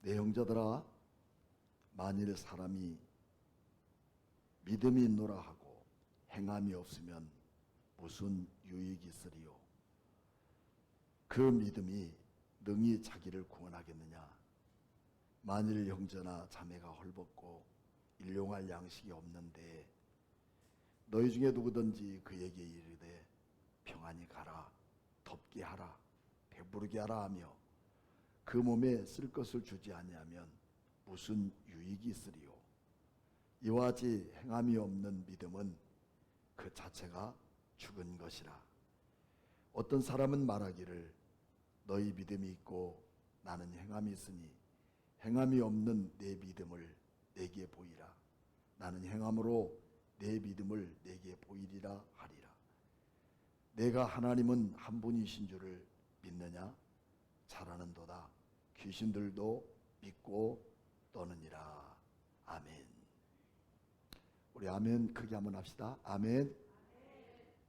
내 형제들아, 만일 사람이 믿음이 있노라 하고 행함이 없으면 무슨 유익이 있으리요? 그 믿음이 능히 자기를 구원하겠느냐? 만일 형제나 자매가 헐벗고 일용할 양식이 없는데 너희 중에 누구든지 그에게 이르되 평안히 가라, 덥게 하라, 배부르게 하라 하며 그 몸에 쓸 것을 주지 아니하면 무슨 유익이 있으리요? 이와 같이 행함이 없는 믿음은 그 자체가 죽은 것이라. 어떤 사람은 말하기를 너희 믿음이 있고 나는 행함이 있으니 행함이 없는 내 믿음을 내게 보이라. 나는 행함으로 내 믿음을 내게 보이리라 하리라. 내가 하나님은 한 분이신 줄을 믿느냐? 잘하는도다. 귀신들도 믿고 떠느니라. 아멘. 우리 아멘 크게 한번 합시다. 아멘.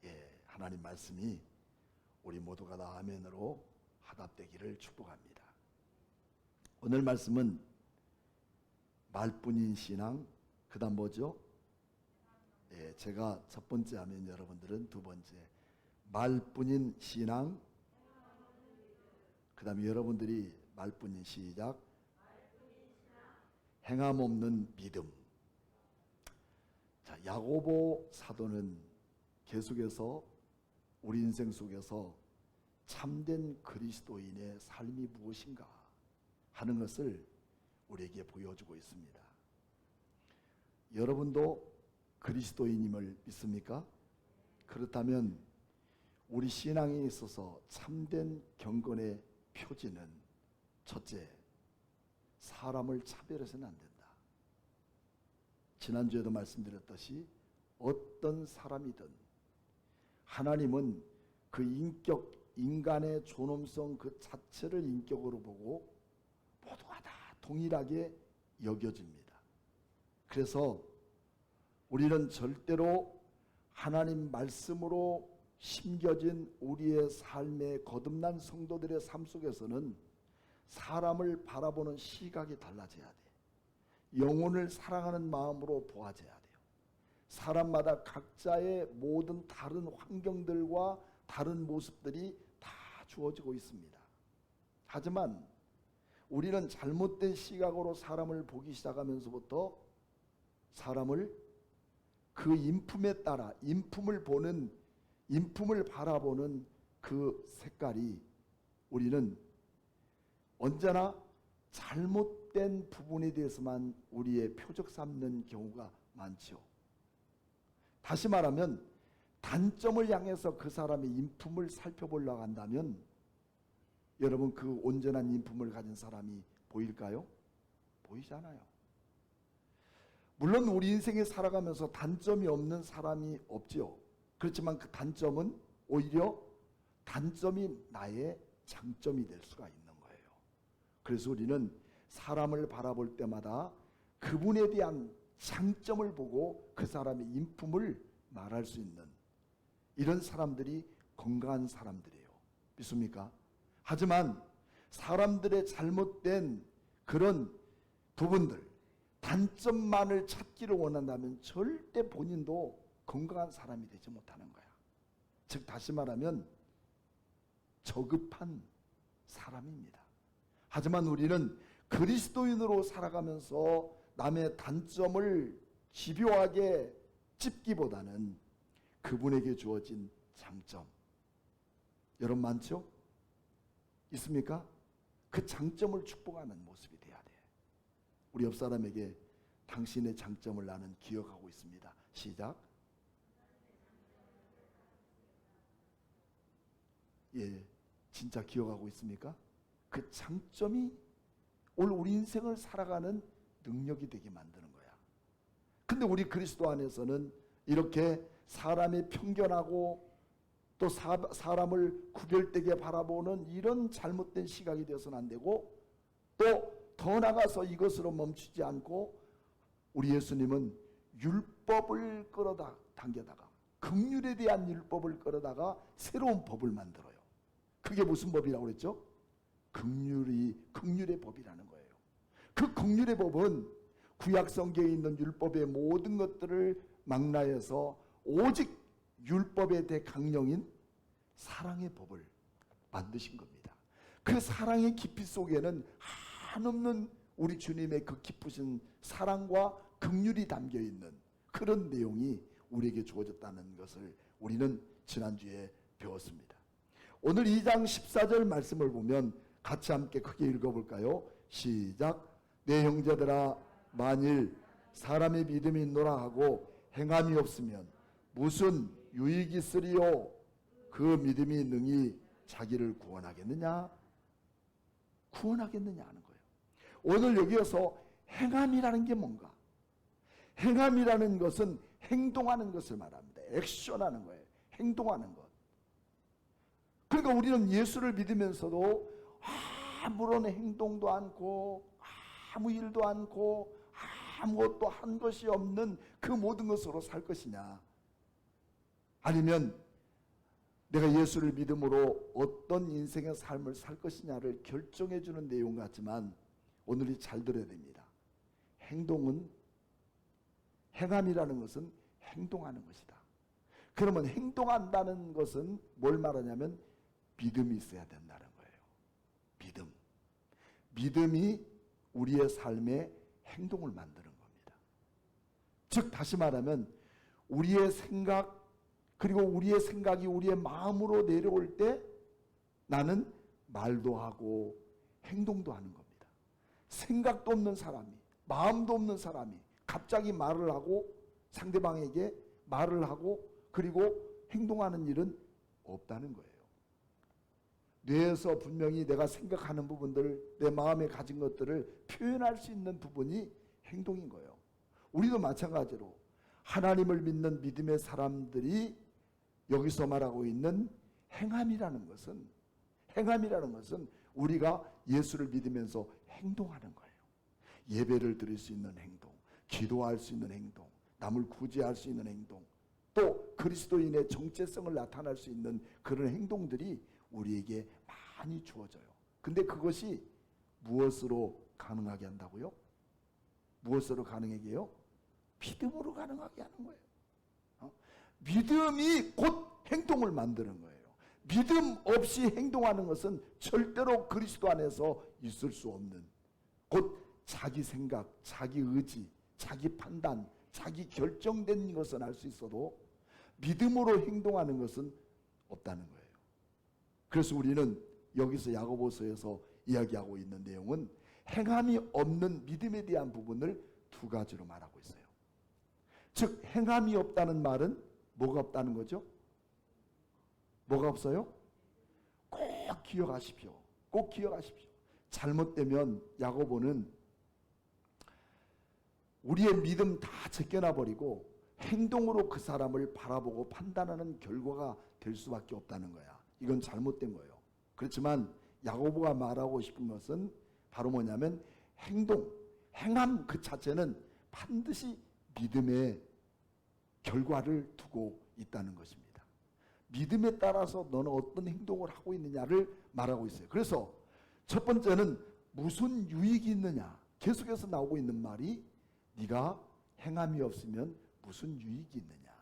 예, 하나님 말씀이 우리 모두가 다 아멘으로 화답되기를 축복합니다. 오늘 말씀은 말뿐인 신앙, 그 다음 뭐죠? 예, 제가 첫 번째 하면 여러분들은 두 번째 말뿐인 신앙, 그 다음에 여러분들이 말뿐인 시작 행함 없는 믿음. 자, 야고보 사도는 계속해서 우리 인생 속에서 참된 그리스도인의 삶이 무엇인가 하는 것을 우리에게 보여주고 있습니다. 여러분도 그리스도인임을 믿습니까? 그렇다면 우리 신앙에 있어서 참된 경건의 표지는 첫째, 사람을 차별해서는 안 된다. 지난주에도 말씀드렸듯이 어떤 사람이든 하나님은 그 인격, 인간의 존엄성 그 자체를 인격으로 보고 모두가 다 동일하게 여겨집니다. 그래서 우리는 절대로 하나님 말씀으로 심겨진 우리의 삶의 거듭난 성도들의 삶 속에서는 사람을 바라보는 시각이 달라져야 돼. 영혼을 사랑하는 마음으로 보아져야 돼요. 사람마다 각자의 모든 다른 환경들과 다른 모습들이 다 주어지고 있습니다. 하지만 우리는 잘못된 시각으로 사람을 보기 시작하면서부터 사람을 그 인품에 따라 인품을 바라보는 그 색깔이 우리는 언제나 잘못된 부분에 대해서만 우리의 표적 삼는 경우가 많죠. 다시 말하면 단점을 향해서 그 사람의 인품을 살펴보려고 한다면 여러분 그 온전한 인품을 가진 사람이 보일까요? 보이지 않아요. 물론 우리 인생에 살아가면서 단점이 없는 사람이 없죠. 그렇지만 그 단점은 오히려 단점이 나의 장점이 될 수가 있는 거예요. 그래서 우리는 사람을 바라볼 때마다 그분에 대한 장점을 보고 그 사람의 인품을 말할 수 있는 이런 사람들이 건강한 사람들이에요. 믿습니까? 하지만 사람들의 잘못된 그런 부분들, 단점만을 찾기를 원한다면 절대 본인도 건강한 사람이 되지 못하는 거야. 즉 다시 말하면 저급한 사람입니다. 하지만 우리는 그리스도인으로 살아가면서 남의 단점을 집요하게 찝기보다는 그분에게 주어진 장점, 여러분 많죠? 있습니까? 그 장점을 축복하는 모습이 돼야 돼. 우리 옆 사람에게 당신의 장점을 나는 기억하고 있습니다. 시작. 예, 진짜 기억하고 있습니까? 그 장점이 오늘 우리 인생을 살아가는 능력이 되게 만드는 거야. 근데 우리 그리스도 안에서는 이렇게 사람이 편견하고 또 사람을 구별되게 바라보는 이런 잘못된 시각이 되어서는 안 되고, 또 더 나가서 이것으로 멈추지 않고 우리 예수님은 율법을 끌어당겨다가 긍휼에 대한 율법을 끌어다가 새로운 법을 만들어요. 그게 무슨 법이라고 그랬죠? 긍휼의 법이라는 거예요. 그 긍휼의 법은 구약 성경에 있는 율법의 모든 것들을 망라해서 오직 율법의 대강령인 사랑의 법을 만드신 겁니다. 그 사랑의 깊이 속에는 한없는 우리 주님의 그 깊으신 사랑과 긍휼이 담겨 있는 그런 내용이 우리에게 주어졌다는 것을 우리는 지난주에 배웠습니다. 오늘 2장 14절 말씀을 보면 같이 함께 크게 읽어볼까요? 시작. 내 형제들아, 만일 사람의 믿음이 있노라 하고 행함이 없으면 무슨 유익이 있으리요? 그 믿음이 능히 자기를 구원하겠느냐? 구원하겠느냐 하는 거예요. 오늘 여기에서 행함이라는 게 뭔가? 행함이라는 것은 행동하는 것을 말합니다. 액션하는 거예요. 행동하는 것. 그러니까 우리는 예수를 믿으면서도 아무런 행동도 않고 아무 일도 않고 아무것도 한 것이 없는 그 모든 것으로 살 것이냐, 아니면 내가 예수를 믿음으로 어떤 인생의 삶을 살 것이냐를 결정해 주는 내용 같지만 오늘이 잘 들어야 됩니다. 행함이라는 것은 행동하는 것이다. 그러면 행동한다는 것은 뭘 말하냐면 믿음이 있어야 된다는 거예요. 믿음이 우리의 삶의 행동을 만드는 겁니다. 즉 다시 말하면 우리의 생각, 그리고 우리의 생각이 우리의 마음으로 내려올 때 나는 말도 하고 행동도 하는 겁니다. 생각도 없는 사람이, 마음도 없는 사람이 갑자기 말을 하고 상대방에게 말을 하고 그리고 행동하는 일은 없다는 거예요. 뇌에서 분명히 내가 생각하는 부분들, 내 마음에 가진 것들을 표현할 수 있는 부분이 행동인 거예요. 우리도 마찬가지로 하나님을 믿는 믿음의 사람들이 여기서 말하고 있는 행함이라는 것은 우리가 예수를 믿으면서 행동하는 거예요. 예배를 드릴 수 있는 행동, 기도할 수 있는 행동, 남을 구제할 수 있는 행동, 또 그리스도인의 정체성을 나타낼 수 있는 그런 행동들이 우리에게 많이 주어져요. 근데 그것이 무엇으로 가능하게 한다고요? 무엇으로 가능하게 해요? 믿음으로 가능하게 하는 거예요. 믿음이 곧 행동을 만드는 거예요. 믿음 없이 행동하는 것은 절대로 그리스도 안에서 있을 수 없는, 곧 자기 생각, 자기 의지, 자기 판단, 자기 결정된 것은 알 수 있어도 믿음으로 행동하는 것은 없다는 거예요. 그래서 우리는 여기서 야고보서에서 이야기하고 있는 내용은 행함이 없는 믿음에 대한 부분을 두 가지로 말하고 있어요. 즉 행함이 없다는 말은 뭐가 없다는 거죠? 뭐가 없어요? 꼭 기억하십시오. 꼭 기억하십시오. 잘못되면 야고보는 우리의 믿음 다 제껴놔버리고 행동으로 그 사람을 바라보고 판단하는 결과가 될 수밖에 없다는 거야. 이건 잘못된 거예요. 그렇지만 야고보가 말하고 싶은 것은 바로 뭐냐면 행함 그 자체는 반드시 믿음의 결과를 두고 있다는 것입니다. 믿음에 따라서 너는 어떤 행동을 하고 있느냐를 말하고 있어요. 그래서 첫 번째는 무슨 유익이 있느냐, 계속해서 나오고 있는 말이 네가 행함이 없으면 무슨 유익이 있느냐.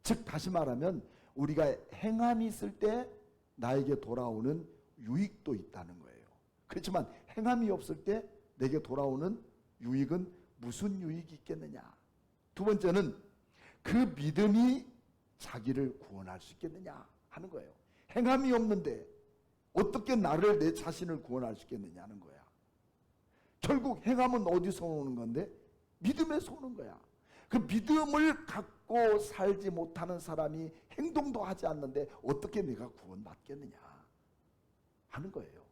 즉 다시 말하면 우리가 행함이 있을 때 나에게 돌아오는 유익도 있다는 거예요. 그렇지만 행함이 없을 때 내게 돌아오는 유익은 무슨 유익이 있겠느냐. 두 번째는 그 믿음이 자기를 구원할 수 있겠느냐 하는 거예요. 행함이 없는데 어떻게 나를, 내 자신을 구원할 수 있겠느냐 하는 거야. 결국 행함은 어디서 오는 건데? 믿음에서 오는 거야. 그 믿음을 갖고 살지 못하는 사람이 행동도 하지 않는데 어떻게 내가 구원받겠느냐 하는 거예요.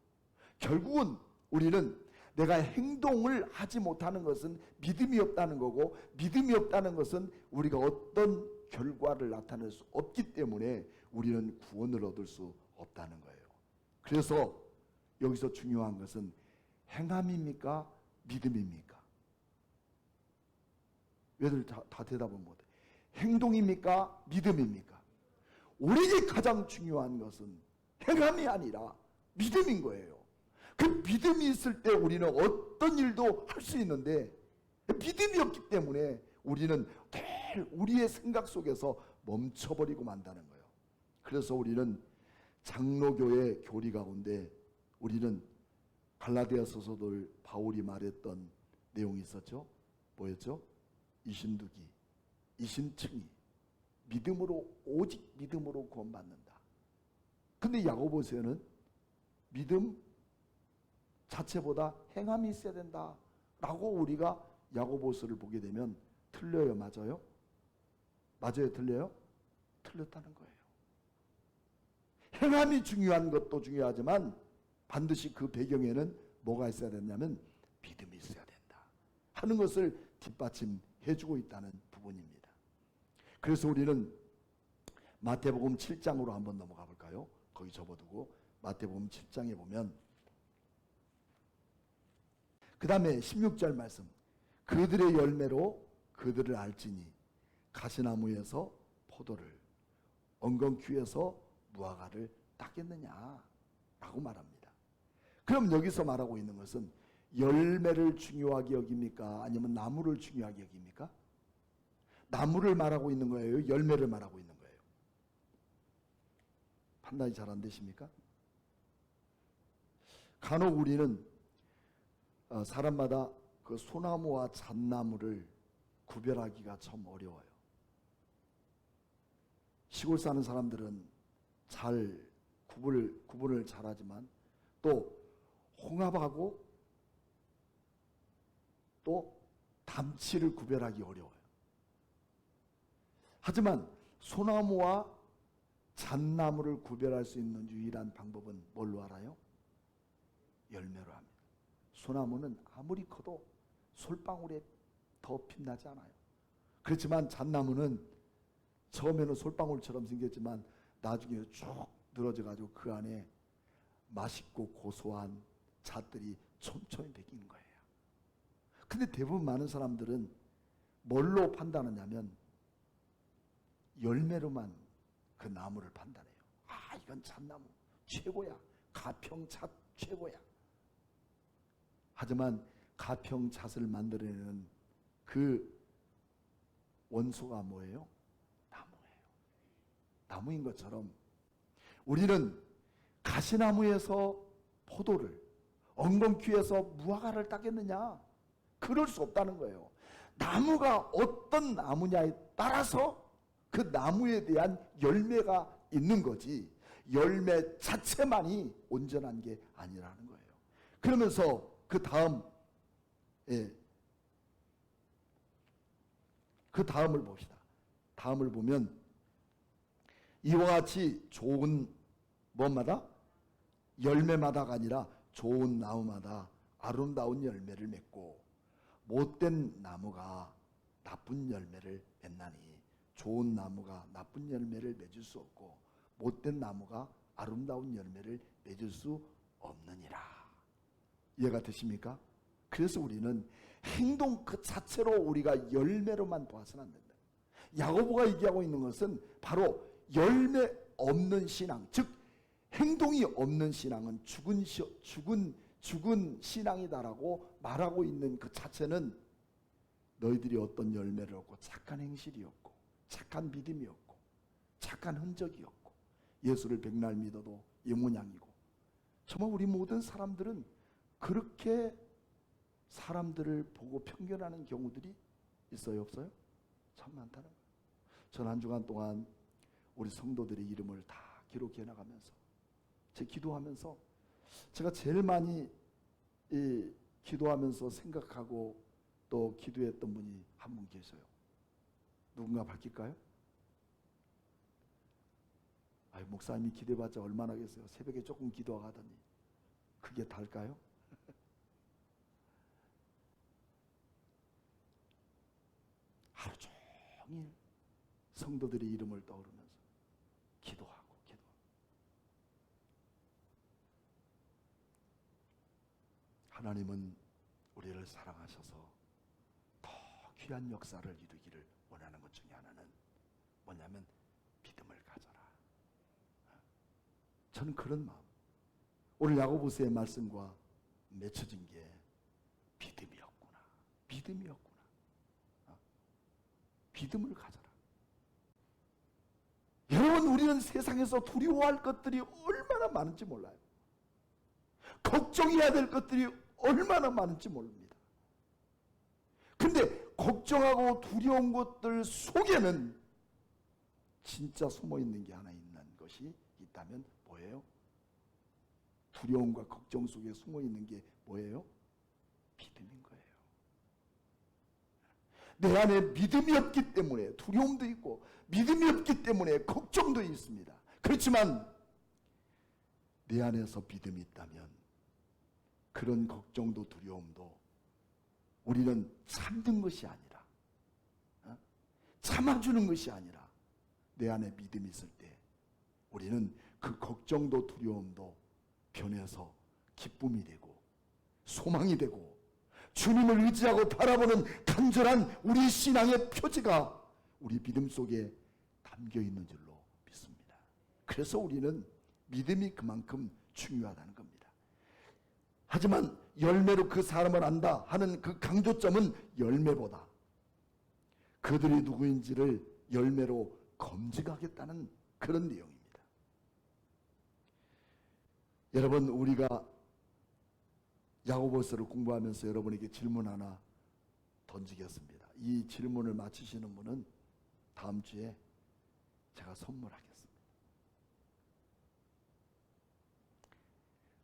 결국은 우리는 내가 행동을 하지 못하는 것은 믿음이 없다는 거고, 믿음이 없다는 것은 우리가 어떤 결과를 나타낼 수 없기 때문에 우리는 구원을 얻을 수 없다는 거예요. 그래서 여기서 중요한 것은 행함입니까? 믿음입니까? 왜들 다 대답은 못해? 행동입니까? 믿음입니까? 우리에게 가장 중요한 것은 행함이 아니라 믿음인 거예요. 그 믿음이 있을 때 우리는 어떤 일도 할 수 있는데 믿음이 없기 때문에 우리는 늘 우리의 생각 속에서 멈춰버리고 만다는 거예요. 그래서 우리는 장로교의 교리 가운데 우리는 갈라디아서서도 바울이 말했던 내용이 있었죠. 뭐였죠? 이신두기, 이신층이 믿음으로, 오직 믿음으로 구원받는다. 근데 야고보서에는 믿음 자체보다 행함이 있어야 된다 라고 우리가 야고보서를 보게 되면 틀려요? 맞아요? 맞아요? 틀려요? 틀렸다는 거예요. 행함이 중요한 것도 중요하지만 반드시 그 배경에는 뭐가 있어야 되냐면 믿음이 있어야 된다 하는 것을 뒷받침해주고 있다는 부분입니다. 그래서 우리는 마태복음 7장으로 한번 넘어가 볼까요? 거기 접어두고 마태복음 7장에 보면 그 다음에 16절 말씀, 그들의 열매로 그들을 알지니 가시나무에서 포도를, 엉겅퀴에서 무화과를 따겠느냐 라고 말합니다. 그럼 여기서 말하고 있는 것은 열매를 중요하게 여깁니까? 아니면 나무를 중요하게 여깁니까? 나무를 말하고 있는 거예요? 열매를 말하고 있는 거예요? 판단이 잘 안 되십니까? 간혹 우리는 사람마다 그 소나무와 잣나무를 구별하기가 참 어려워요. 시골 사는 사람들은 잘 구분을 잘하지만 또 홍합하고 또 담치를 구별하기 어려워요. 하지만 소나무와 잣나무를 구별할 수 있는 유일한 방법은 뭘로 알아요? 열매로 합니다. 소나무는 아무리 커도 솔방울에 더 빛나지 않아요. 그렇지만 잣나무는 처음에는 솔방울처럼 생겼지만 나중에 쭉 늘어져 가지고 그 안에 맛있고 고소한 잣들이 촘촘히 베끼는 거예요. 근데 대부분 많은 사람들은 뭘로 판단하냐면 열매로만 그 나무를 판단해요. 아, 이건 잣나무 최고야. 가평잣 최고야. 하지만 가평잣을 만들어내는 그 원소가 뭐예요? 나무예요. 나무인 것처럼 우리는 가시나무에서 포도를, 엉겅퀴에서 무화과를 따겠느냐? 그럴 수 없다는 거예요. 나무가 어떤 나무냐에 따라서 그 나무에 대한 열매가 있는 거지 열매 자체만이 온전한 게 아니라는 거예요. 그러면서 그 다음을 봅시다. 다음을 보면 이와 같이 좋은 뭐마다? 열매마다가 아니라 좋은 나무마다 아름다운 열매를 맺고 못된 나무가 나쁜 열매를 맺나니 좋은 나무가 나쁜 열매를 맺을 수 없고 못된 나무가 아름다운 열매를 맺을 수 없느니라. 이해가 되십니까? 그래서 우리는 행동 그 자체로 우리가 열매로만 봐서는 안 된다. 야고보가 얘기하고 있는 것은 바로 열매 없는 신앙, 즉 행동이 없는 신앙은 죽은 신앙이다라고 말하고 있는 그 자체는 너희들이 어떤 열매를 얻고 착한 행실이었고 착한 믿음이었고 착한 흔적이었고 예수를 백날 믿어도 영원양이고 정말 우리 모든 사람들은 그렇게 사람들을 보고 편견하는 경우들이 있어요, 없어요? 참 많다는 거예요. 전 한 주간 동안 우리 성도들의 이름을 다 기록해 나가면서 제 기도하면서 제가 제일 많이 기도하면서 생각하고 또 기도했던 분이 한 분 계셔요. 누군가 밝힐까요? 아유, 목사님이 기도해봤자 얼마나 하겠어요. 새벽에 조금 기도하더니 그게 달까요? 하루 종일 성도들의 이름을 떠오르면서 기도하고 하나님은 우리를 사랑하셔서 더 귀한 역사를 이루기를 원하는 것 중에 하나는 뭐냐면 믿음을 가져라. 저는 그런 마음, 오늘 야고보서의 말씀과 맺혀진 게 믿음이었구나. 믿음이었구나. 믿음을 가져라. 여러분, 우리는 세상에서 두려워할 것들이 얼마나 많은지 몰라요. 걱정해야 될 것들이 얼마나 많은지 모릅니다. 근데 걱정하고 두려운 것들 속에는 진짜 숨어있는 게 하나 있는 것이 있다면 뭐예요? 두려움과 걱정 속에 숨어있는 게 뭐예요? 믿음인 거예요. 내 안에 믿음이 없기 때문에 두려움도 있고, 믿음이 없기 때문에 걱정도 있습니다. 그렇지만 내 안에서 믿음이 있다면 그런 걱정도 두려움도 우리는 참는 것이 아니라, 참아주는 것이 아니라 내 안에 믿음이 있을 때 우리는 그 걱정도 두려움도 변해서 기쁨이 되고 소망이 되고 주님을 의지하고 바라보는 간절한 우리 신앙의 표지가 우리 믿음 속에 담겨 있는 줄로 믿습니다. 그래서 우리는 믿음이 그만큼 중요하다는 겁니다. 하지만 열매로 그 사람을 안다 하는 그 강조점은 열매보다 그들이 누구인지를 열매로 검증하겠다는 그런 내용입니다. 여러분, 우리가 야고보서를 공부하면서 여러분에게 질문 하나 던지겠습니다. 이 질문을 맞히시는 분은 다음 주에 제가 선물하겠습니다.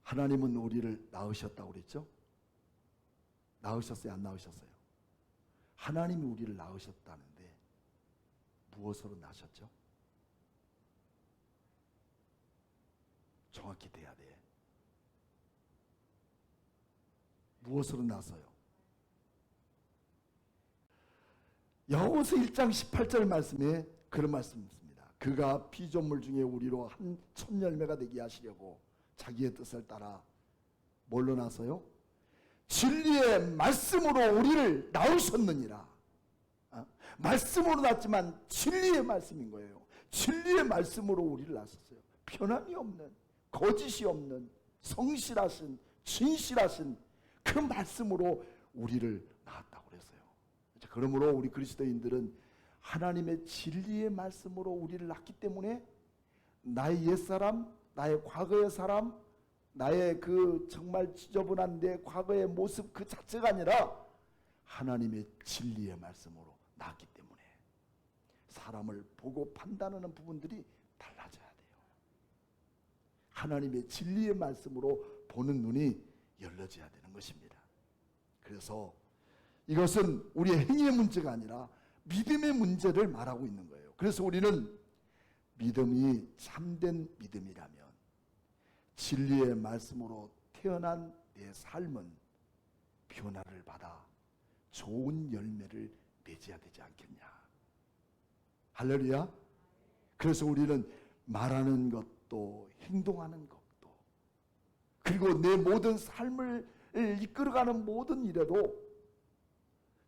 하나님은 우리를 낳으셨다고 그랬죠? 낳으셨어요? 안 낳으셨어요? 하나님이 우리를 낳으셨다는데 무엇으로 낳으셨죠? 정확히 돼야 돼. 무엇으로 낳았어요? 야고보서 1장 18절 말씀에 그런 말씀이 있습니다. 그가 피조물 중에 우리로 한 첫 열매가 되게 하시려고 자기의 뜻을 따라 뭘로 낳았어요? 진리의 말씀으로 우리를 낳으셨느니라. 말씀으로 낳았지만 진리의 말씀인 거예요. 진리의 말씀으로 우리를 낳았어요. 변함이 없는, 거짓이 없는, 성실하신, 진실하신 그 말씀으로 우리를 낳았다고 그랬어요. 그러므로 우리 그리스도인들은 하나님의 진리의 말씀으로 우리를 낳기 때문에 나의 옛사람, 나의 과거의 사람, 나의 그 정말 지저분한 내 과거의 모습 그 자체가 아니라 하나님의 진리의 말씀으로 낳았기 때문에 사람을 보고 판단하는 부분들이 달라져야 돼요. 하나님의 진리의 말씀으로 보는 눈이 열려져야 되는 것입니다. 그래서 이것은 우리의 행위의 문제가 아니라 믿음의 문제를 말하고 있는 거예요. 그래서 우리는 믿음이 참된 믿음이라면 진리의 말씀으로 태어난 내 삶은 변화를 받아 좋은 열매를 맺어야 되지 않겠냐. 할렐루야. 그래서 우리는 말하는 것도 행동하는 것도 그리고 내 모든 삶을 이끌어가는 모든 일에도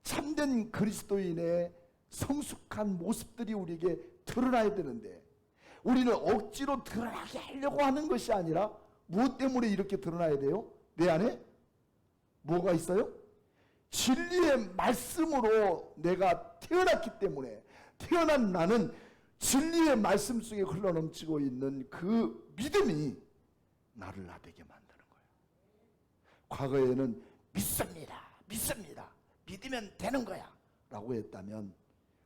참된 그리스도인의 성숙한 모습들이 우리에게 드러나야 되는데 우리는 억지로 드러나게 하려고 하는 것이 아니라 무엇 때문에 이렇게 드러나야 돼요? 내 안에 뭐가 있어요? 진리의 말씀으로 내가 태어났기 때문에 태어난 나는 진리의 말씀 속에 흘러넘치고 있는 그 믿음이 나를 나되게 만드는 거예요. 과거에는 믿습니다. 믿으면 되는 거야 라고 했다면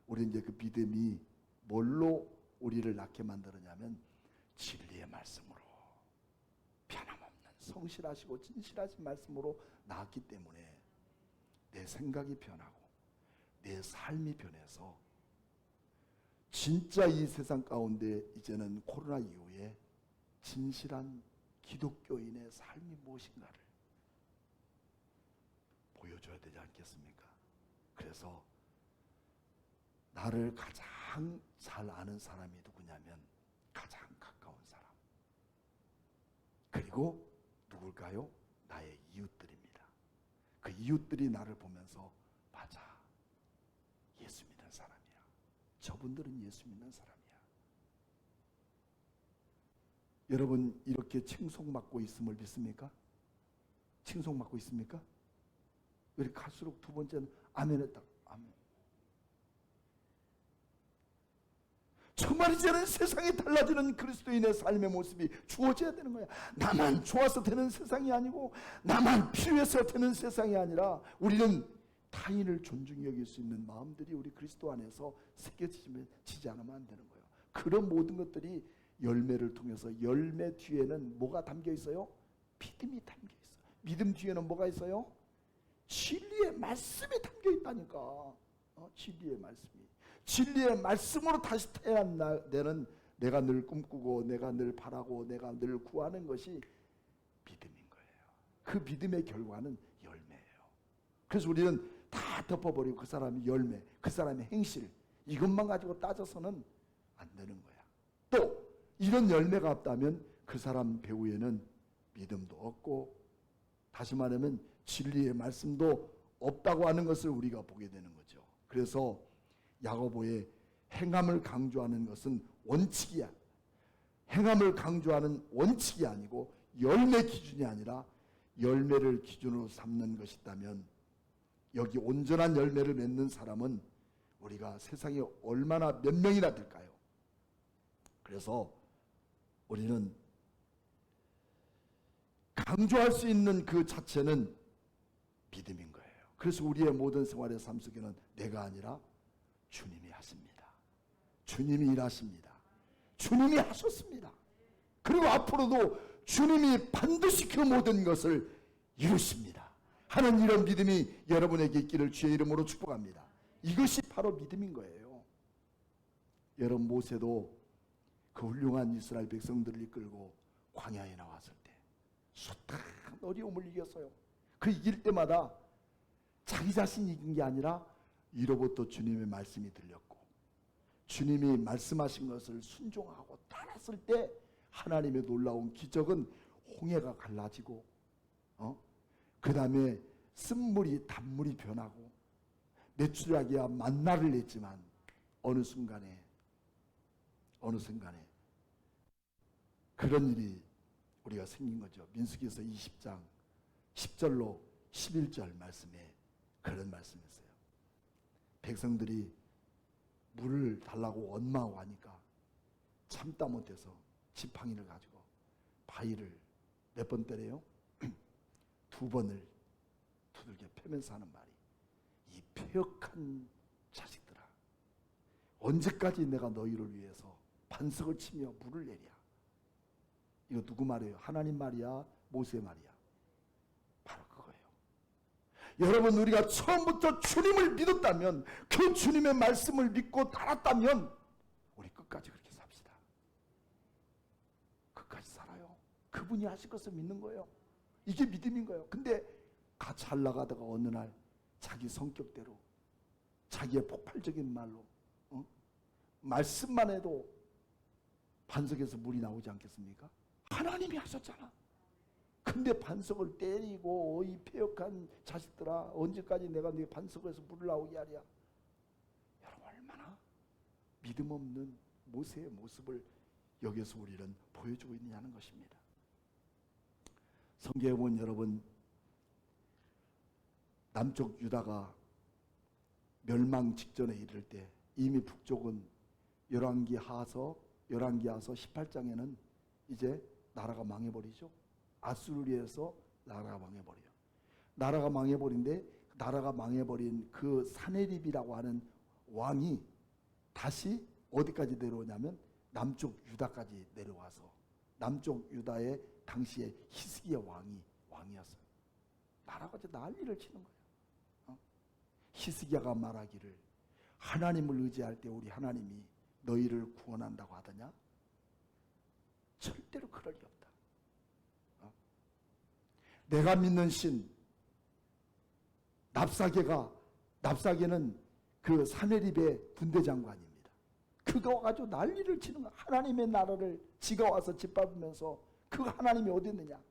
우리 이제 그 믿음이 뭘로 우리를 낳게 만들었냐면 진리의 말씀으로 변함없는 성실하시고 진실하신 말씀으로 낳았기 때문에 내 생각이 변하고 내 삶이 변해서 진짜 이 세상 가운데 이제는 코로나 이후에 진실한 기독교인의 삶이 무엇인가를 보여줘야 되지 않겠습니까? 그래서 나를 가장 잘 아는 사람이 누구냐면 가장 가까운 사람. 그리고 누굴까요? 나의 이웃들입니다. 그 이웃들이 나를 보면서 맞아. 예수 믿는 사람이야. 저분들은 예수 믿는 사람이야. 여러분 이렇게 칭송받고 있음을 믿습니까? 칭송받고 있습니까? 왜 갈수록 두 번째는 아멘 했다. 아멘. 정말 이제는 세상이 달라지는 그리스도인의 삶의 모습이 주어져야 되는 거야. 나만 좋아서 되는 세상이 아니고 나만 필요해서 되는 세상이 아니라 우리는 타인을 존중히 여길 수 있는 마음들이 우리 그리스도 안에서 새겨지지 않으면 안 되는 거예요. 그런 모든 것들이 열매를 통해서 열매 뒤에는 뭐가 담겨 있어요? 믿음이 담겨 있어요. 믿음 뒤에는 뭐가 있어요? 진리의 말씀이 담겨 있다니까. 진리의 말씀이. 진리의 말씀으로 다시 태어나는 내가 늘 꿈꾸고 내가 늘 바라고 내가 늘 구하는 것이 믿음인 거예요. 그 믿음의 결과는 열매예요. 그래서 우리는 다 덮어버리고 그 사람의 열매, 그 사람의 행실 이것만 가지고 따져서는 안 되는 거야. 또 이런 열매가 없다면 그 사람 배후에는 믿음도 없고 다시 말하면 진리의 말씀도 없다고 하는 것을 우리가 보게 되는 거죠. 그래서 야고보의 행함을 강조하는 것은 원칙이야. 행함을 강조하는 원칙이 아니고 열매 기준이 아니라 열매를 기준으로 삼는 것이다면 여기 온전한 열매를 맺는 사람은 우리가 세상에 얼마나 몇 명이나 될까요? 그래서 우리는 강조할 수 있는 그 자체는 믿음인 거예요. 그래서 우리의 모든 생활의 삶 속에는 내가 아니라 주님이 하십니다. 주님이 일하십니다. 주님이 하셨습니다. 그리고 앞으로도 주님이 반드시 그 모든 것을 이루십니다 하는 이런 믿음이 여러분에게 있기를 주의 이름으로 축복합니다. 이것이 바로 믿음인 거예요. 여러분 모세도 그 훌륭한 이스라엘 백성들을 이끌고 광야에 나왔을 때 숱한 어려움을 이겼어요. 그 이길 때마다 자기 자신이 이긴 게 아니라 이로부터 주님의 말씀이 들렸고 주님이 말씀하신 것을 순종하고 따랐을 때 하나님의 놀라운 기적은 홍해가 갈라지고 그 다음에 쓴물이 단물이 변하고 메추라기와 만나를 냈지만 어느 순간에 그런 일이 우리가 생긴 거죠. 민수기에서 20장 10절로 11절 말씀에 그런 말씀이 있어요. 백성들이 물을 달라고 원망하고 하니까 참다 못해서 지팡이를 가지고 바위를 몇 번 때려요? 2번을 두들겨 패면서 하는 말이 이 패역한 자식들아 언제까지 내가 너희를 위해서 반석을 치며 물을 내랴. 이거 누구 말이에요? 하나님 말이야? 모세 말이야? 바로 그거예요. 여러분 우리가 처음부터 주님을 믿었다면 그 주님의 말씀을 믿고 따랐다면 우리 끝까지 그렇게 삽시다. 끝까지 살아요. 그분이 하실 것을 믿는 거예요. 이게 믿음인 거예요. 근데 잘 나가다가 어느 날 자기 성격대로 자기의 폭발적인 말로 말씀만 해도 반석에서 물이 나오지 않겠습니까? 하나님이 하셨잖아. 근데 반석을 때리고 이 패역한 자식들아 언제까지 내가 네 반석에서 물을 나오게 하랴. 여러분 얼마나 믿음 없는 모세의 모습을 여기서 우리는 보여주고 있느냐는 것입니다. 성경에 보면 여러분 남쪽 유다가 멸망 직전에 이를 때 이미 북쪽은 열왕기하서 18장에는 이제 나라가 망해버리죠. 아수르에서 나라가 망해버려요. 나라가 망해버린데 나라가 망해버린 그 사네립이라고 하는 왕이 다시 어디까지 내려오냐면 남쪽 유다까지 내려와서 남쪽 유다의 당시에 히스기야 왕이었어요. 나라가 이제 난리를 치는 거예요. 히스기야가 말하기를 하나님을 의지할 때 우리 하나님이 너희를 구원한다고 하더냐? 절대로 그럴 리 없다. 내가 믿는 신 납사게는 그 사네립의 군대 장관입니다. 그거 가지고 난리를 치는 거야. 하나님의 나라를 지가 와서 짓밟으면서 그 하나님이 어디 있느냐?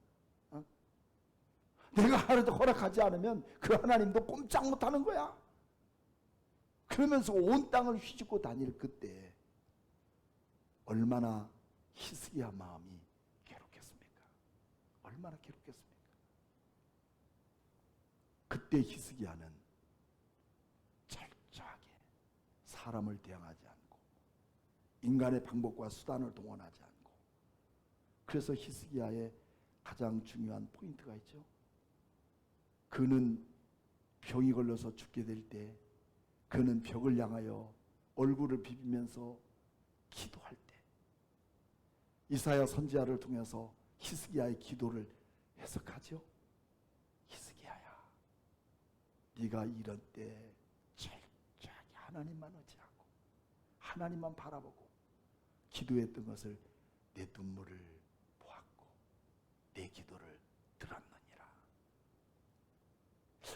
내가 하나도 허락하지 않으면 그 하나님도 꼼짝 못하는 거야. 그러면서 온 땅을 휘젓고 다닐 그때 얼마나 히스기야 마음이 괴롭겠습니까? 얼마나 괴롭겠습니까? 그때 히스기야는 철저하게 사람을 대항하지 않고 인간의 방법과 수단을 동원하지 않고, 그래서 히스기야의 가장 중요한 포인트가 있죠. 그는 병이 걸려서 죽게 될 때 그는 벽을 향하여 얼굴을 비비면서 기도할 때 이사야 선지자를 통해서 히스기야의 기도를 해석하죠. 히스기야야, 네가 이런 때 철저하게 하나님만 의지하고 하나님만 바라보고 기도했던 것을 내 눈물을 보았고 내 기도를 들었느니라.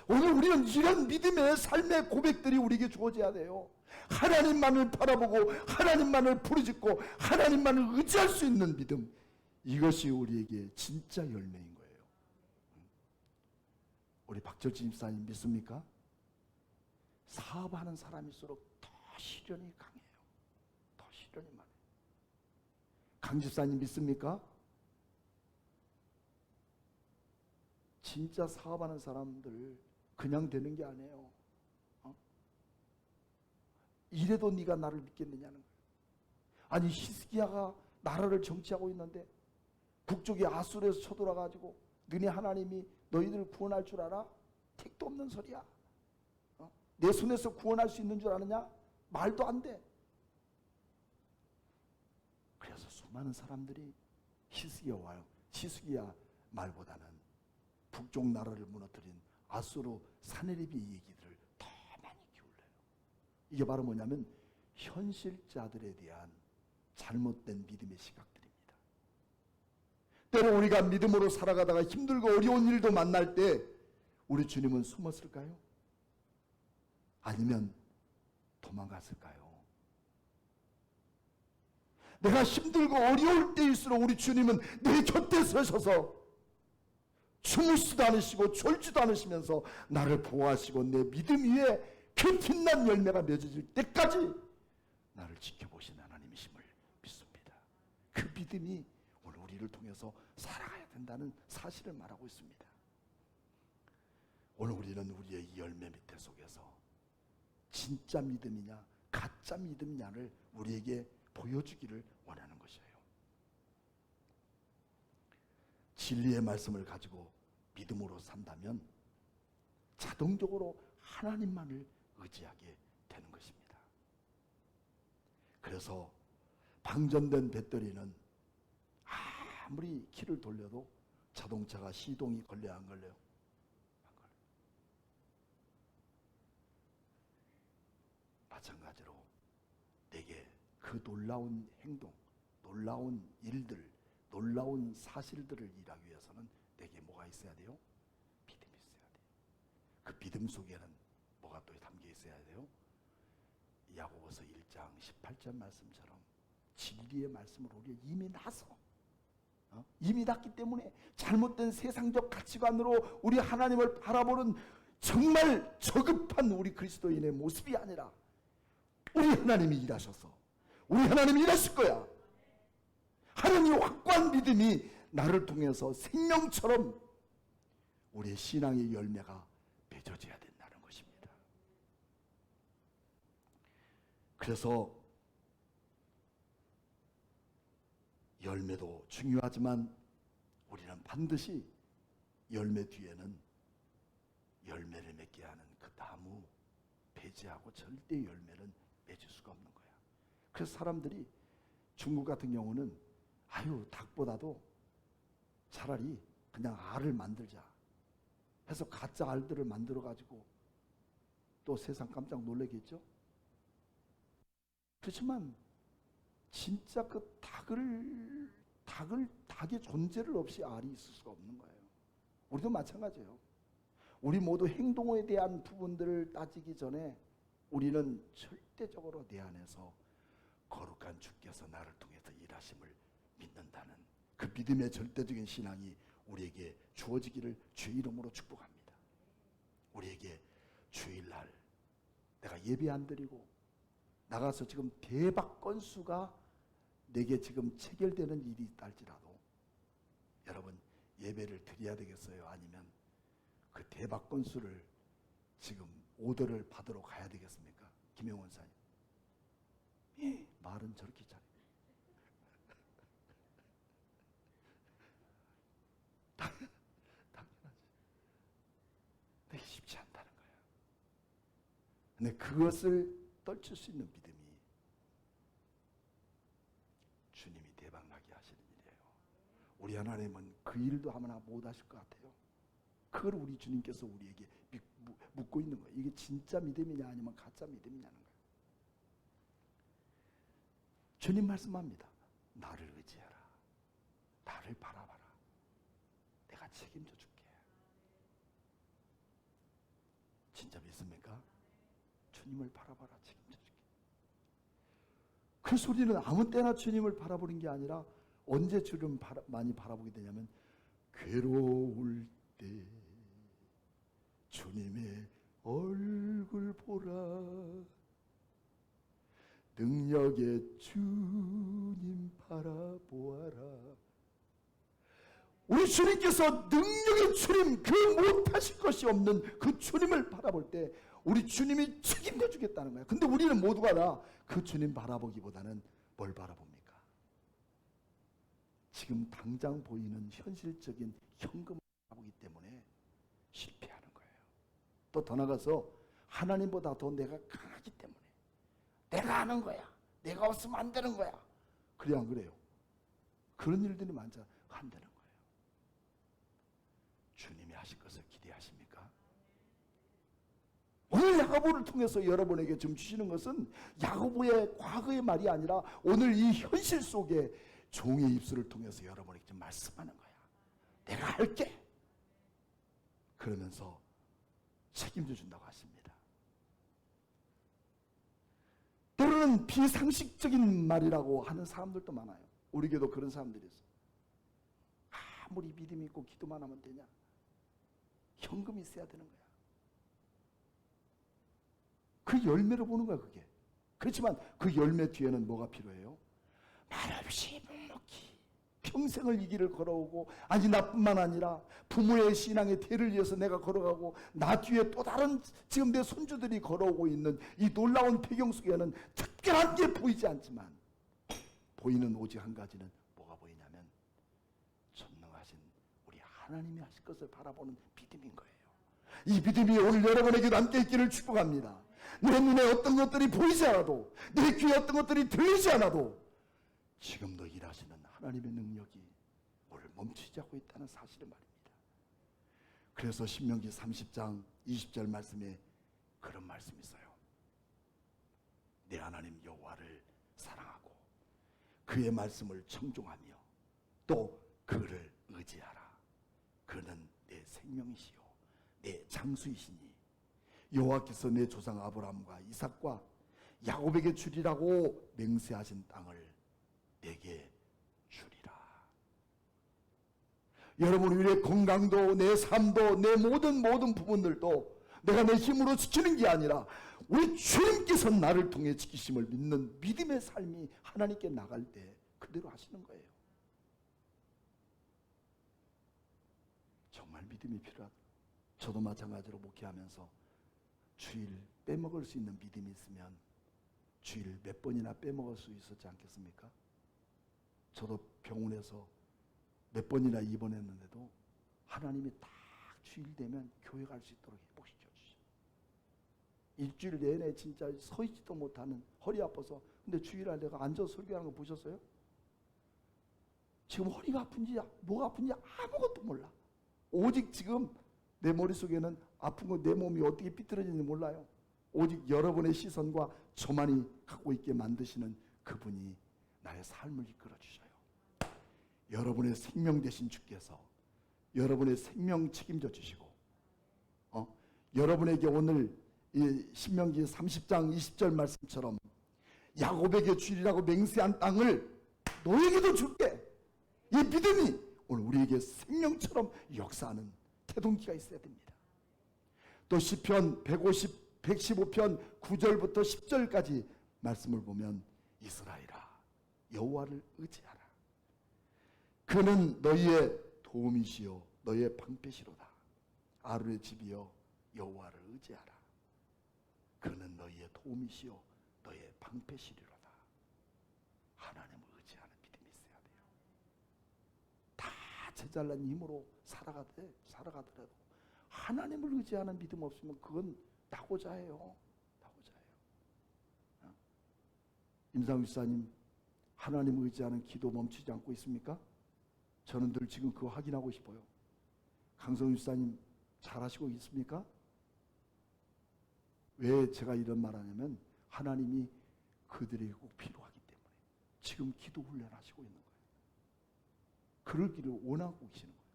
오늘 우리는 이런 믿음의 삶의 고백들이 우리에게 주어져야 돼요. 하나님만을 바라보고 하나님만을 부르짖고 하나님만을 의지할 수 있는 믿음, 이것이 우리에게 진짜 열매인 거예요. 우리 박철진 집사님 믿습니까? 사업하는 사람일수록 더 시련이 강해요. 더 시련이 많아요. 강 집사님 믿습니까? 진짜 사업하는 사람들 그냥 되는 게 아니에요. 이래도 네가 나를 믿겠느냐는 거예요. 아니 히스기야가 나라를 정치하고 있는데 북쪽이 아수르에서 쳐들어가지고 너네 하나님이 너희들을 구원할 줄 알아? 택도 없는 소리야. 내 손에서 구원할 수 있는 줄 아느냐? 말도 안 돼. 그래서 수많은 사람들이 히스기야 말보다는 북쪽 나라를 무너뜨린 아수르 사네립의 얘기들을 더 많이 기울여요. 이게 바로 뭐냐면 현실자들에 대한 잘못된 믿음의 시각들입니다. 때로 우리가 믿음으로 살아가다가 힘들고 어려운 일도 만날 때 우리 주님은 숨었을까요? 아니면 도망갔을까요? 내가 힘들고 어려울 때일수록 우리 주님은 내 곁에 서셔서 주무시지도 않으시고 졸지도 않으시면서 나를 보호하시고 내 믿음 위에 그 빛난 열매가 맺어질 때까지 나를 지켜보신 하나님이심을 믿습니다. 그 믿음이 오늘 우리를 통해서 살아가야 된다는 사실을 말하고 있습니다. 오늘 우리는 우리의 이 열매 밑에 속에서 진짜 믿음이냐 가짜 믿음이냐를 우리에게 보여주기를 원하는 것이에요. 진리의 말씀을 가지고 믿음으로 산다면 자동적으로 하나님만을 의지하게 되는 것입니다. 그래서 방전된 배터리는 아무리 키를 돌려도 자동차가 시동이 걸려야 안 걸려요? 안 걸려요. 마찬가지로 내게 그 놀라운 행동, 놀라운 일들, 놀라운 사실들을 일하기 위해서는 내게 뭐가 있어야 돼요? 믿음이 있어야 돼요. 그 믿음 속에는 뭐가 또 담겨 있어야 돼요? 야고보서 1장 18절 말씀처럼 진리의 말씀을 우리가 이미 나서 이미 났기 때문에 잘못된 세상적 가치관으로 우리 하나님을 바라보는 정말 저급한 우리 그리스도인의 모습이 아니라 우리 하나님이 일하셔서 우리 하나님이 일하실 거야. 하나님의 확고한 믿음이 나를 통해서 생명처럼 우리의 신앙의 열매가 맺어져야 된다는 것입니다. 그래서 열매도 중요하지만 우리는 반드시 열매 뒤에는 열매를 맺게 하는 그 나무 배제하고 절대 열매는 맺을 수가 없는 거야. 그래서 사람들이 중국 같은 경우는 닭보다도 차라리 그냥 알을 만들자 해서 가짜 알들을 만들어 가지고 또 세상 깜짝 놀라겠죠. 그렇지만 진짜 그 닭의 존재를 없이 알이 있을 수가 없는 거예요. 우리도 마찬가지예요. 우리 모두 행동에 대한 부분들을 따지기 전에 우리는 절대적으로 내 안에서 거룩한 주께서 나를 통해서 일하심을 믿는다는 그 믿음의 절대적인 신앙이 우리에게 주어지기를 주의 이름으로 축복합니다. 우리에게 주일날 내가 예배 안 드리고 나가서 지금 대박 건수가 내게 지금 체결되는 일이 있다 할지라도 여러분 예배를 드려야 되겠어요? 아니면 그 대박 건수를 지금 오더를 받으러 가야 되겠습니까? 김영원 사님. 예, 말은 저렇게 잘해. 당연하지. 근데 쉽지 않다는 거야. 근데 그것을 떨칠 수 있는 믿음이 주님이 대박나게 하시는 일이에요. 우리 하나님은 그 일도 하나 못 하실 것 같아요. 그걸 우리 주님께서 우리에게 묻고 있는 거예요. 이게 진짜 믿음이냐 아니면 가짜 믿음이냐는 거예요. 주님 말씀합니다. 나를 의지하라. 나를 바라봐라. 내가 책임져 줄게. 진짜 믿습니까? 주님을 바라봐라. 책임져 줄게. 그 소리는 아무 때나 주님을 바라보는 게 아니라 언제 주님 많이 바라보게 되냐면 괴로울 때 주님의 얼굴 보라. 능력의 주님 바라보아라. 우리 주님께서 능력의 주님, 그 못하실 것이 없는 그 주님을 바라볼 때 우리 주님이 책임져 주겠다는 거야. 근데 우리는 모두가 다 그 주님 바라보기보다는 뭘 바라봅니까? 지금 당장 보이는 현실적인 현금을 바라보기 때문에 실패하는 거예요. 또 더 나가서 하나님보다 더 내가 강하기 때문에 내가 하는 거야. 내가 없으면 안 되는 거야. 그래 안 그래요? 그런 일들이 많잖아. 안 되는 거예요. 주님이 하실 것을 기대하십니까? 오늘 야고보를 통해서 여러분에게 좀 주시는 것은 야고보의 과거의 말이 아니라 오늘 이 현실 속에 종의 입술을 통해서 여러분에게 좀 말씀하는 거야. 내가 할게. 그러면서 책임져 준다고 하십니다. 때로는 비상식적인 말이라고 하는 사람들도 많아요. 우리 교회도 그런 사람들이 있어요. 아무리 믿음이 있고 기도만 하면 되냐? 현금이 있어야 되는 거야. 그 열매를 보는 거야 그게. 그렇지만 그 열매 뒤에는 뭐가 필요해요? 말없이 묵묵히 평생을 이 길을 걸어오고, 아니 나뿐만 아니라 부모의 신앙의 대를 이어서 내가 걸어가고 나 뒤에 또 다른 지금 내 손주들이 걸어오고 있는 이 놀라운 배경 속에는 특별한 게 보이지 않지만 보이는 오직 한 가지는 뭐가 보이냐면 전능하신 우리 하나님이 하실 것을 바라보는 믿음인 거예요. 이 믿음이 오늘 여러분에게도 함께 있기를 축복합니다. 내 눈에 어떤 것들이 보이지 않아도, 내 귀에 어떤 것들이 들리지 않아도 지금도 일하시는 하나님의 능력이 오늘 멈추지 않고 있다는 사실을 말입니다. 그래서 신명기 30장 20절 말씀에 그런 말씀이 있어요. 내 하나님 여호와를 사랑하고 그의 말씀을 청종하며 또 그를 의지하라. 그는 내 생명이시요 내 장수이시니 여호와께서 내 조상 아브라함과 이삭과 야곱에게 주리라고 맹세하신 땅을 내게 주리라. 여러분, 우리의 건강도 내 삶도 내 모든 부분들도 내가 내 힘으로 지키는 게 아니라 우리 주님께서 나를 통해 지키심을 믿는 믿음의 삶이 하나님께 나갈 때 그대로 하시는 거예요. 정말 믿음이 필요하다. 저도 마찬가지로 목회하면서 주일 빼먹을 수 있는 믿음이 있으면 주일 몇 번이나 빼먹을 수 있었지 않겠습니까? 저도 병원에서 몇 번이나 입원했는데도 하나님이 딱 주일 되면 교회 갈 수 있도록 회복시켜 주셔. 일주일 내내 진짜 서 있지도 못하는 허리 아파서, 근데 주일날 내가 앉아서 설교하는 거 보셨어요? 지금 허리가 아픈지 뭐가 아픈지 아무것도 몰라. 오직 지금 내 머릿속에는 아픈 거 내 몸이 어떻게 삐뚤어지는지 몰라요. 오직 여러분의 시선과 저만이 갖고 있게 만드시는 그분이 나의 삶을 이끌어 주셔요. 여러분의 생명 되신 주께서 여러분의 생명 책임져 주시고, 여러분에게 오늘 이 신명기 30장 20절 말씀처럼 야곱에게 주리라고 맹세한 땅을 너에게도 줄게. 이 믿음이 오늘 우리에게 생명처럼 역사하는 태동기가 있어야 됩니다. 또 시편 115편 9절부터 10절까지 말씀을 보면 이스라엘아 여호와를 의지하라. 그는 너희의 도움이시요 너희의 방패시로다. 아론의 집이여 여호와를 의지하라. 그는 너희의 도움이시요 너희의 방패시리로다. 하나님을 의지하는 믿음이 있어야 돼요. 다 제잘난 힘으로 살아가더라도 하나님을 의지하는 믿음 없으면 그건 나고자예요. 임상규 집사님, 하나님을 의지하는 기도 멈추지 않고 있습니까? 저는 늘 지금 그거 확인하고 싶어요. 강성규 집사님 잘하시고 있습니까? 왜 제가 이런 말 하냐면 하나님이 그들에게 꼭 필요하기 때문에 지금 기도 훈련하시고 있는 거예요. 그러기를 원하고 계시는 거예요.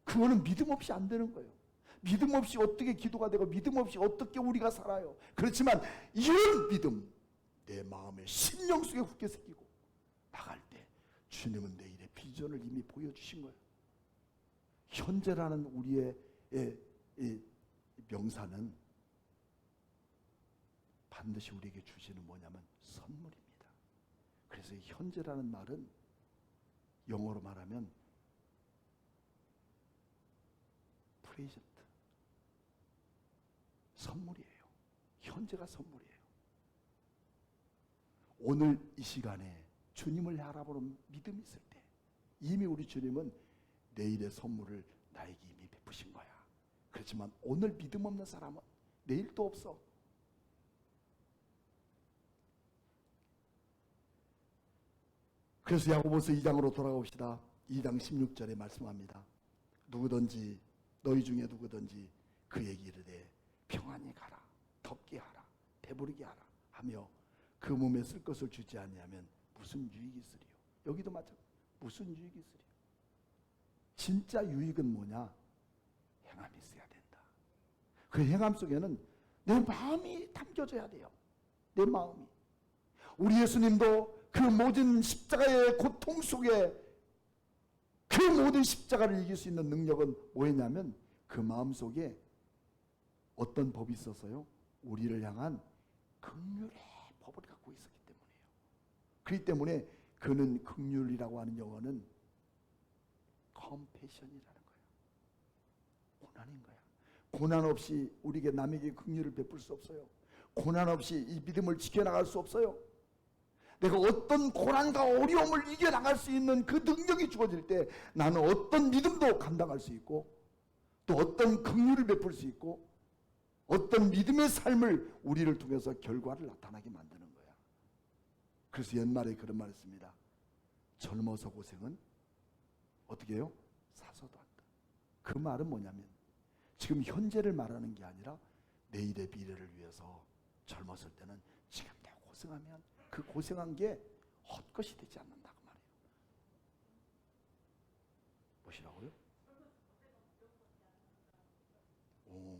그거는 믿음 없이 안 되는 거예요. 믿음 없이 어떻게 기도가 되고 믿음 없이 어떻게 우리가 살아요. 그렇지만 이런 믿음, 내 마음에 심령 속에 굳게 새기고 나갈 때 주님은 내일의 비전을 이미 보여주신 거예요. 현재라는 우리의 명사는 반드시 우리에게 주시는 뭐냐면 선물입니다. 그래서 현재라는 말은 영어로 말하면 프레젠트, 선물이에요. 현재가 선물이에요. 오늘 이 시간에 주님을 알아보는 믿음이 있을 때 이미 우리 주님은 내일의 선물을 나에게 이미 베푸신 거야. 그렇지만 오늘 믿음 없는 사람은 내일도 없어. 그래서 야고보서 2장으로 돌아갑시다. 2장 16절에 말씀합니다. 누구든지 너희 중에 누구든지 그에게 이르되 평안히 가라, 덥게 하라, 배부르게 하라 하며 그 몸에 쓸 것을 주지 아니하면 무슨 유익이 있으리요. 여기도 마찬가지. 무슨 유익이 있으리요. 진짜 유익은 뭐냐? 행함이 있어야 된다. 그 행함 속에는 내 마음이 담겨져야 돼요. 내 마음이. 우리 예수님도 그 모든 십자가의 고통 속에 그 모든 십자가를 이길 수 있는 능력은 뭐였냐면 그 마음 속에 어떤 법이 있었어요? 우리를 향한 긍휼의 법을 갖고 있었기 때문이에요. 그렇기 때문에 그는 긍휼이라고 하는 영어는 compassion이라는 거예요. 고난인 거야. 고난 없이 우리에게 남에게 긍휼을 베풀 수 없어요. 고난 없이 이 믿음을 지켜나갈 수 없어요. 내가 어떤 고난과 어려움을 이겨나갈 수 있는 그 능력이 주어질 때 나는 어떤 믿음도 감당할 수 있고 또 어떤 긍휼을 베풀 수 있고 어떤 믿음의 삶을 우리를 통해서 결과를 나타나게 만드는 거야. 그래서 옛말에 그런 말을 씁니다. 젊어서 고생은 어떻게 해요? 사서도 한다. 그 말은 뭐냐면 지금 현재를 말하는 게 아니라 내일의 미래를 위해서 젊었을 때는 지금 내가 고생하면 그 고생한 게 헛것이 되지 않는다 그 말이에요. 뭐시라고요?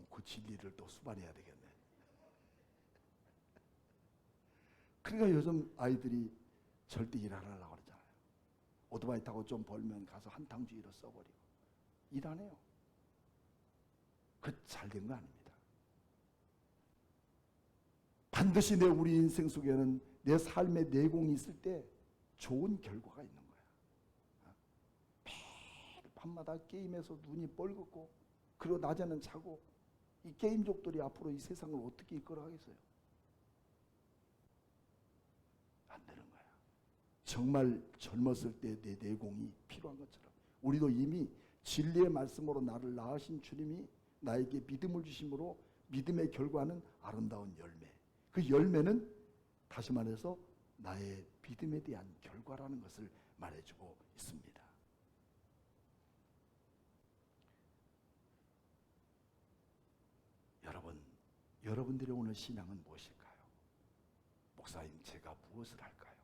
그 진리를 또 수반해야 되겠네. 그러니까 요즘 아이들이 절대 일 안 하려고 그러잖아요. 오토바이 타고 좀 벌면 가서 한탕주의로 써버리고 일 안 해요. 그 잘 된 거 아닙니다. 반드시 우리 인생 속에는 내 삶의 내공이 있을 때 좋은 결과가 있는 거야. 매일 밤마다 게임에서 눈이 뻘겋고 그리고 낮에는 자고 이 게임족들이 앞으로 이 세상을 어떻게 이끌어가겠어요? 안 되는 거야. 정말 젊었을 때 내 내공이 필요한 것처럼 우리도 이미 진리의 말씀으로 나를 낳으신 주님이 나에게 믿음을 주심으로 믿음의 결과는 아름다운 열매. 그 열매는 다시 말해서 나의 믿음에 대한 결과라는 것을 말해주고 있습니다. 여러분들의 오늘 신앙은 무엇일까요? 목사님, 제가 무엇을 할까요?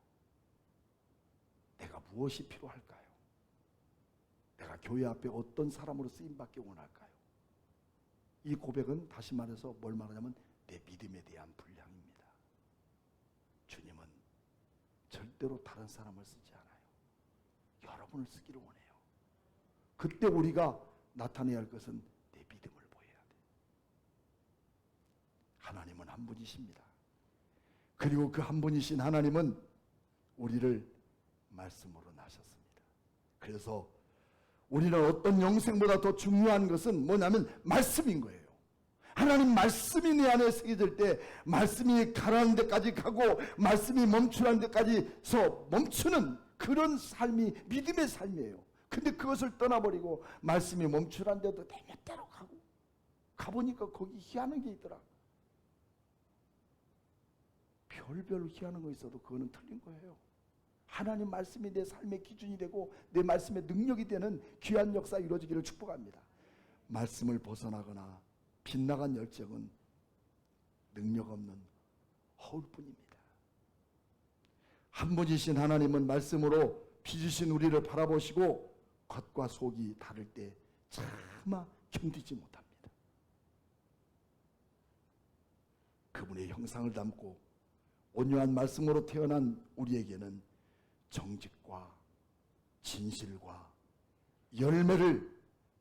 내가 무엇이 필요할까요? 내가 교회 앞에 어떤 사람으로 쓰임받기 원할까요? 이 고백은 다시 말해서 뭘 말하냐면 내 믿음에 대한 분량입니다. 주님은 절대로 다른 사람을 쓰지 않아요. 여러분을 쓰기를 원해요. 그때 우리가 나타내야 할 것은 내 믿음을 보여야 돼. 하나님은 한 분이십니다. 그리고 그 한 분이신 하나님은 우리를 말씀으로 낳으셨습니다. 그래서 우리는 어떤 영생보다 더 중요한 것은 뭐냐면 말씀인 거예요. 하나님 말씀이 내 안에 새겨질 때 말씀이 가라앉는 데까지 가고 말씀이 멈추라는 데까지서 멈추는 그런 삶이 믿음의 삶이에요. 근데 그것을 떠나버리고 말씀이 멈추라는 데도 내 멋대로 가고 가보니까 거기 희한한 게 있더라. 별별 희한한 거 있어도 그거는 틀린 거예요. 하나님 말씀이 내 삶의 기준이 되고 내 말씀의 능력이 되는 귀한 역사 이루어지기를 축복합니다. 말씀을 벗어나거나 빗나간 열정은 능력 없는 허울뿐입니다. 한 분이신 하나님은 말씀으로 빚으신 우리를 바라보시고 겉과 속이 다를 때 차마 견디지 못합니다. 그분의 형상을 담고 온유한 말씀으로 태어난 우리에게는 정직과 진실과 열매를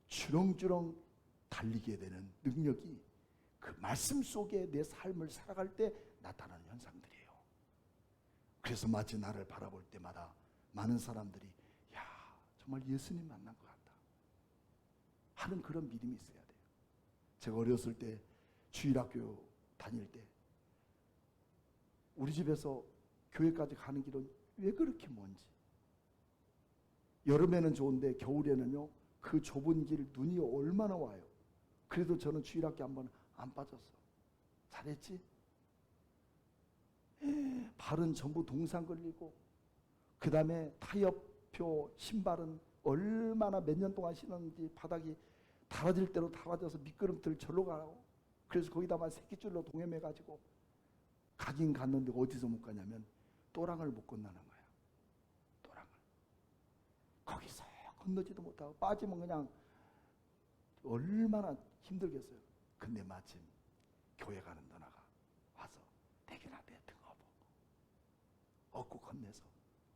주렁주렁 달리게 되는 능력이 그 말씀 속에 내 삶을 살아갈 때 나타나는 현상들이에요. 그래서 마치 나를 바라볼 때마다 많은 사람들이 야, 정말 예수님 만난 것 같다 하는 그런 믿음이 있어야 돼요. 제가 어렸을 때 주일학교 다닐 때 우리 집에서 교회까지 가는 길은 왜 그렇게 먼지? 여름에는 좋은데 겨울에는요 그 좁은 길 눈이 얼마나 와요. 그래도 저는 주일학교 한 번 안 빠졌어. 잘했지? 발은 전부 동상 걸리고 그 다음에 타협표 신발은 얼마나 몇 년 동안 신었는지 바닥이 달아질 대로 달아져서 미끄럼틀 절로 가고 그래서 거기다만 새끼줄로 동여매가지고 가긴 갔는데 어디서 못 가냐면 또랑을 못 건너는 거야. 또랑을. 거기서 건너지도 못하고 빠지면 그냥 얼마나 힘들겠어요. 근데 마침 교회 가는 누나가 와서 대기나 내 등 업고 건네서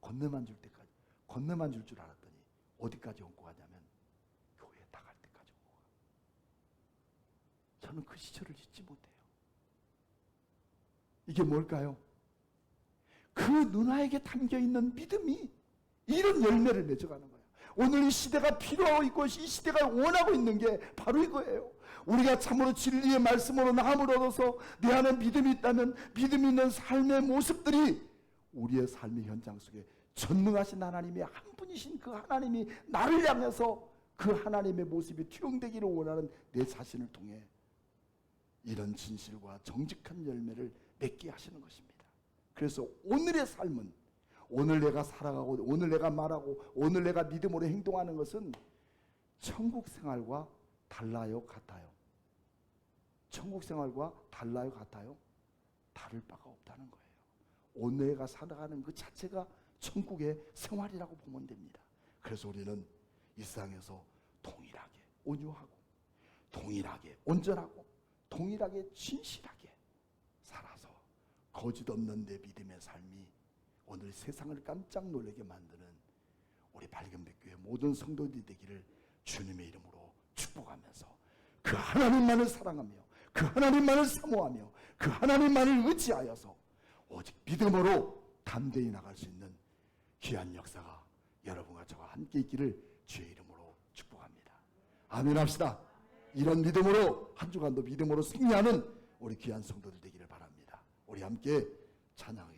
건네만 줄 때까지 건네만 줄 줄 알았더니 어디까지 얹고 가냐면 교회 다 갈 때까지 얹고 가. 저는 그 시절을 잊지 못해요. 이게 뭘까요? 그 누나에게 담겨있는 믿음이 이런 열매를 맺어가는 거예요. 오늘 이 시대가 필요하고 있고 이 시대가 원하고 있는 게 바로 이거예요. 우리가 참으로 진리의 말씀으로 나음을 얻어서 내 안에 믿음이 있다면 믿음 있는 삶의 모습들이 우리의 삶의 현장 속에 전능하신 하나님의 한 분이신 그 하나님이 나를 향해서 그 하나님의 모습이 투영되기를 원하는 내 자신을 통해 이런 진실과 정직한 열매를 맺게 하시는 것입니다. 그래서 오늘의 삶은 오늘 내가 살아가고 오늘 내가 말하고 오늘 내가 믿음으로 행동하는 것은 천국 생활과 달라요, 같아요? 천국 생활과 달라요, 같아요? 다를 바가 없다는 거예요. 오늘 내가 살아가는 그 자체가 천국의 생활이라고 보면 됩니다. 그래서 우리는 이 세상에서 동일하게 온유하고 동일하게 온전하고 동일하게 진실하게 살아서 거짓 없는 내 믿음의 삶이 오늘 세상을 깜짝 놀라게 만드는 우리 밝은빛교회 모든 성도들이 되기를 주님의 이름으로 축복하면서 그 하나님만을 사랑하며 그 하나님만을 사모하며 그 하나님만을 의지하여서 오직 믿음으로 담대히 나갈 수 있는 귀한 역사가 여러분과 저와 함께 있기를 주의 이름으로 축복합니다. 아멘 합시다. 이런 믿음으로 한 주간도 믿음으로 승리하는 우리 귀한 성도들 되기를 바랍니다. 우리 함께 찬양하겠습니다.